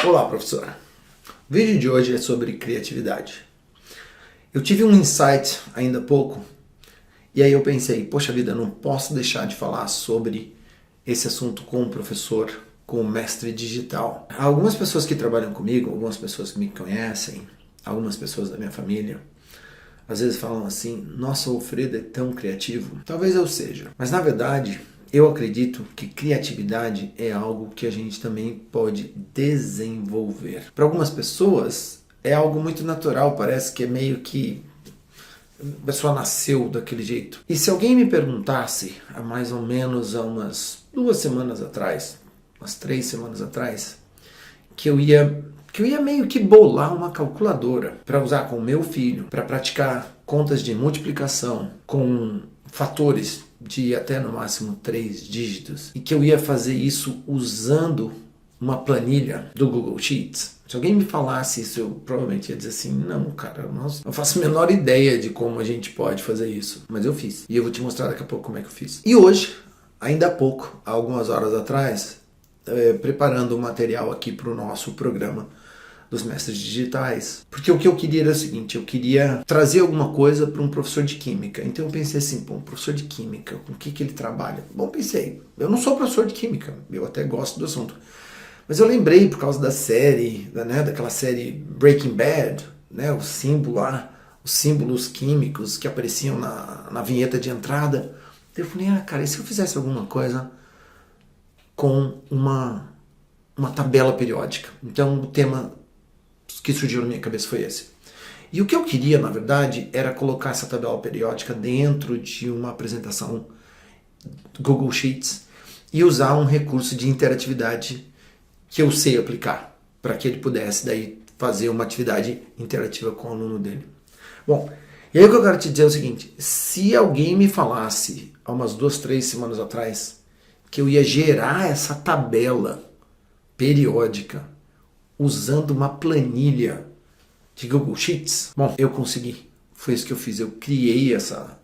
Olá, professora. O vídeo de hoje é sobre criatividade. Eu tive um insight ainda há pouco e aí eu pensei, poxa vida, não posso deixar de falar sobre esse assunto com o professor, com o mestre digital. Há algumas pessoas que trabalham comigo, algumas pessoas que me conhecem, algumas pessoas da minha família, às vezes falam assim, nossa, o Alfredo é tão criativo. Talvez eu seja, mas na verdade eu acredito que criatividade é algo que a gente também pode desenvolver. Para algumas pessoas é algo muito natural, parece que é meio que a pessoa nasceu daquele jeito. E se alguém me perguntasse, há mais ou menos umas 2 semanas atrás, umas 3 semanas atrás, que eu ia meio que bolar uma calculadora para usar com o meu filho, para praticar contas de multiplicação com fatores de até no máximo 3 dígitos, e que eu ia fazer isso usando uma planilha do Google Sheets. Se alguém me falasse isso, eu provavelmente ia dizer assim, não, cara, eu não faço a menor ideia de como a gente pode fazer isso. Mas eu fiz. E eu vou te mostrar daqui a pouco como é que eu fiz. E hoje, ainda há pouco, há algumas horas atrás, preparando o material aqui para o nosso programa dos mestres digitais, porque o que eu queria era o seguinte, eu queria trazer alguma coisa para um professor de química. Então eu pensei assim, pô, um professor de química, com o que ele trabalha? Bom, pensei, eu não sou professor de química, eu até gosto do assunto, mas eu lembrei por causa da série, daquela série Breaking Bad, né, o símbolo lá, os símbolos químicos que apareciam na vinheta de entrada. Eu falei, cara, e se eu fizesse alguma coisa com uma tabela periódica? Então o tema que surgiu na minha cabeça foi esse. E o que eu queria, na verdade, era colocar essa tabela periódica dentro de uma apresentação do Google Sheets e usar um recurso de interatividade que eu sei aplicar, para que ele pudesse daí fazer uma atividade interativa com o aluno dele. Bom, e aí o que eu quero te dizer é o seguinte, se alguém me falasse há umas 2, 3 semanas atrás que eu ia gerar essa tabela periódica usando uma planilha de Google Sheets, bom, eu consegui. Foi isso que eu fiz. Eu criei essa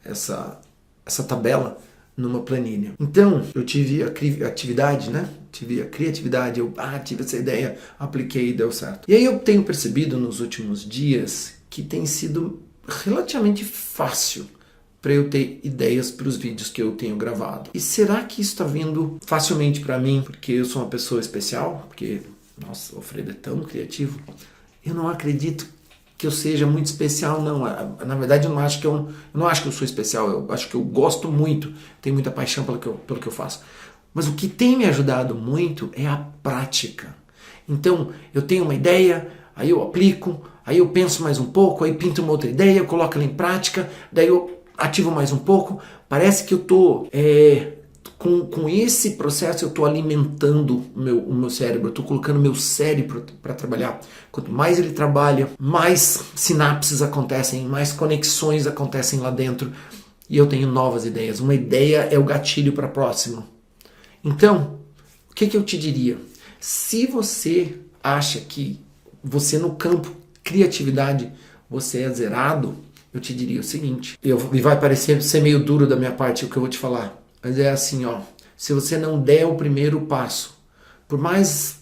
tabela numa planilha. Então, eu tive a atividade, né? Tive a criatividade, eu tive essa ideia, apliquei e deu certo. E aí eu tenho percebido nos últimos dias que tem sido relativamente fácil para eu ter ideias para os vídeos que eu tenho gravado. E será que isso está vindo facilmente para mim porque eu sou uma pessoa especial? Porque nossa, o Alfredo é tão criativo. Eu não acredito que eu seja muito especial, não. Na verdade, eu não acho que eu sou especial. Eu acho que eu gosto muito, tenho muita paixão pelo que eu faço. Mas o que tem me ajudado muito é a prática. Então, eu tenho uma ideia, aí eu aplico, aí eu penso mais um pouco, aí pinto uma outra ideia, eu coloco ela em prática, daí eu ativo mais um pouco. Parece que eu estou... Com esse processo eu estou alimentando o meu cérebro, eu estou colocando meu cérebro para trabalhar. Quanto mais ele trabalha, mais sinapses acontecem, mais conexões acontecem lá dentro e eu tenho novas ideias. Uma ideia é o gatilho para a próxima. Então, o que eu te diria? Se você acha que você no campo criatividade, você é zerado, eu te diria o seguinte, e vai parecer ser meio duro da minha parte o que eu vou te falar, mas é assim, se você não der o primeiro passo, por mais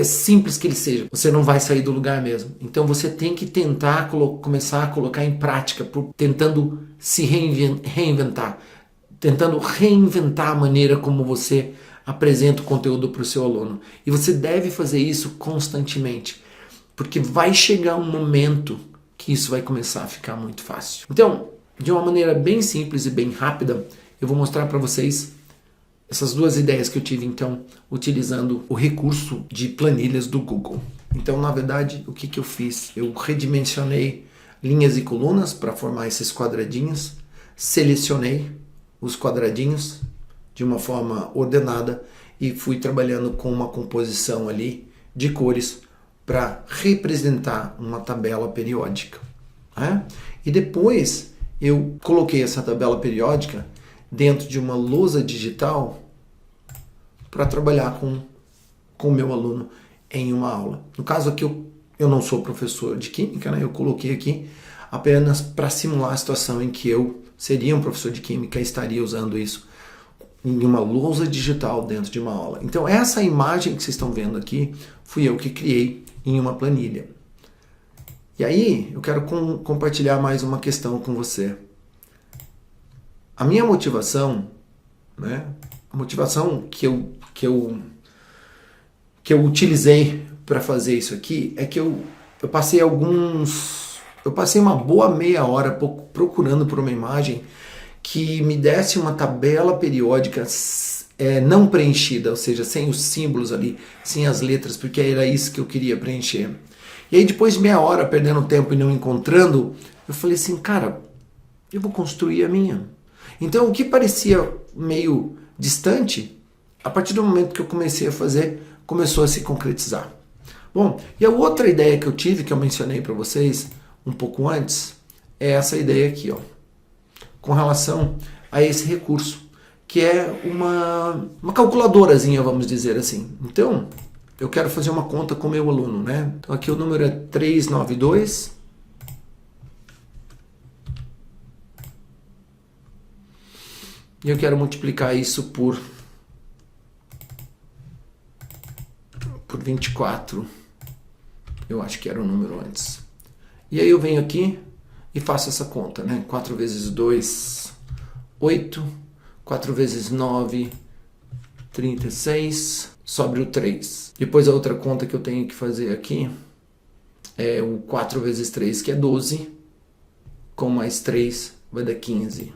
simples que ele seja, você não vai sair do lugar mesmo. Então você tem que tentar começar a colocar em prática, tentando se reinventar, tentando reinventar a maneira como você apresenta o conteúdo para o seu aluno. E você deve fazer isso constantemente, porque vai chegar um momento que isso vai começar a ficar muito fácil. Então, de uma maneira bem simples e bem rápida, eu vou mostrar para vocês essas 2 ideias que eu tive, então, utilizando o recurso de planilhas do Google. Então, na verdade, o que eu fiz? Eu redimensionei linhas e colunas para formar esses quadradinhos, selecionei os quadradinhos de uma forma ordenada e fui trabalhando com uma composição ali de cores para representar uma tabela periódica. Né? E depois eu coloquei essa tabela periódica dentro de uma lousa digital para trabalhar com o meu aluno em uma aula. No caso aqui eu não sou professor de química, né? Eu coloquei aqui apenas para simular a situação em que eu seria um professor de química e estaria usando isso em uma lousa digital dentro de uma aula. Então essa imagem que vocês estão vendo aqui, fui eu que criei em uma planilha. E aí eu quero compartilhar mais uma questão com você. A minha motivação, né? A motivação que eu utilizei para fazer isso aqui é que eu passei uma boa meia hora procurando por uma imagem que me desse uma tabela periódica não preenchida, ou seja, sem os símbolos ali, sem as letras, porque era isso que eu queria preencher. E aí depois de meia hora perdendo tempo e não encontrando, eu falei assim, cara, eu vou construir a minha. Então o que parecia meio distante, a partir do momento que eu comecei a fazer, começou a se concretizar. Bom, e a outra ideia que eu tive, que eu mencionei para vocês um pouco antes, é essa ideia aqui, ó, com relação a esse recurso, que é uma calculadorazinha, vamos dizer assim. Então, eu quero fazer uma conta com o meu aluno, né? Então aqui o número é 392. E eu quero multiplicar isso por 24. Eu acho que era o número antes. E aí eu venho aqui e faço essa conta, né? 4 vezes 2, 8. 4 vezes 9, 36. Sobre o 3. Depois a outra conta que eu tenho que fazer aqui é o 4 vezes 3, que é 12. Com mais 3 vai dar 15.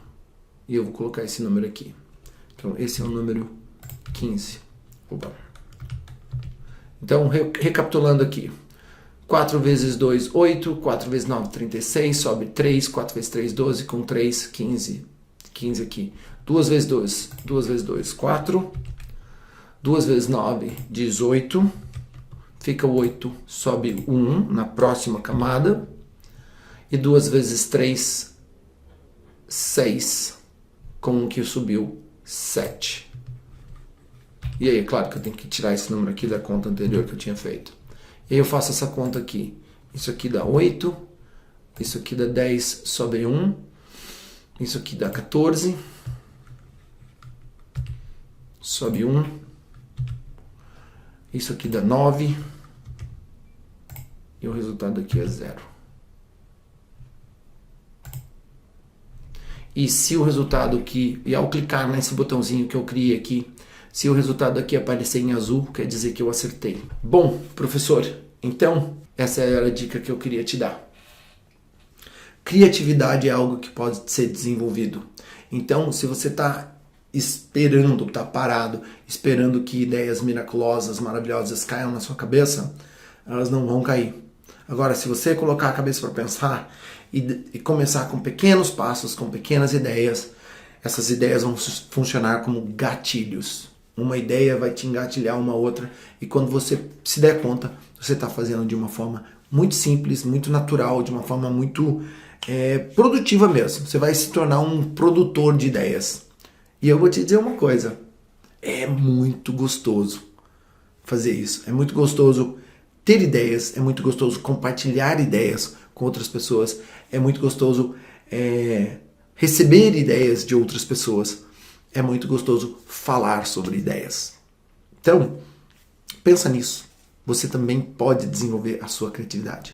E eu vou colocar esse número aqui. Então esse é o número 15. Opa. Então, recapitulando aqui. 4 vezes 2, 8. 4 vezes 9, 36. Sobe 3. 4 vezes 3, 12. Com 3, 15. 15 aqui. 2 vezes 2. 2 vezes 2, 4. 2 vezes 9, 18. Fica 8. Sobe 1 na próxima camada. E 2 vezes 3, 6. Com 1 que subiu, 7. E aí, é claro que eu tenho que tirar esse número aqui da conta anterior que eu tinha feito. E aí eu faço essa conta aqui. Isso aqui dá 8. Isso aqui dá 10 sobre 1. Isso aqui dá 14. Sobe 1. Isso aqui dá 9. E o resultado aqui é 0. E se o resultado aqui, e ao clicar nesse botãozinho que eu criei aqui, se o resultado aqui aparecer em azul, quer dizer que eu acertei. Bom, professor, então essa era a dica que eu queria te dar. Criatividade é algo que pode ser desenvolvido. Então, se você está esperando, está parado, esperando que ideias miraculosas, maravilhosas caiam na sua cabeça, elas não vão cair. Agora, se você colocar a cabeça para pensar e começar com pequenos passos, com pequenas ideias, essas ideias vão funcionar como gatilhos. Uma ideia vai te engatilhar uma outra e quando você se der conta, você está fazendo de uma forma muito simples, muito natural, de uma forma muito produtiva mesmo. Você vai se tornar um produtor de ideias. E eu vou te dizer uma coisa, é muito gostoso fazer isso, é muito gostoso ter ideias, é muito gostoso compartilhar ideias com outras pessoas, é muito gostoso receber ideias de outras pessoas, é muito gostoso falar sobre ideias. Então, pensa nisso, você também pode desenvolver a sua criatividade.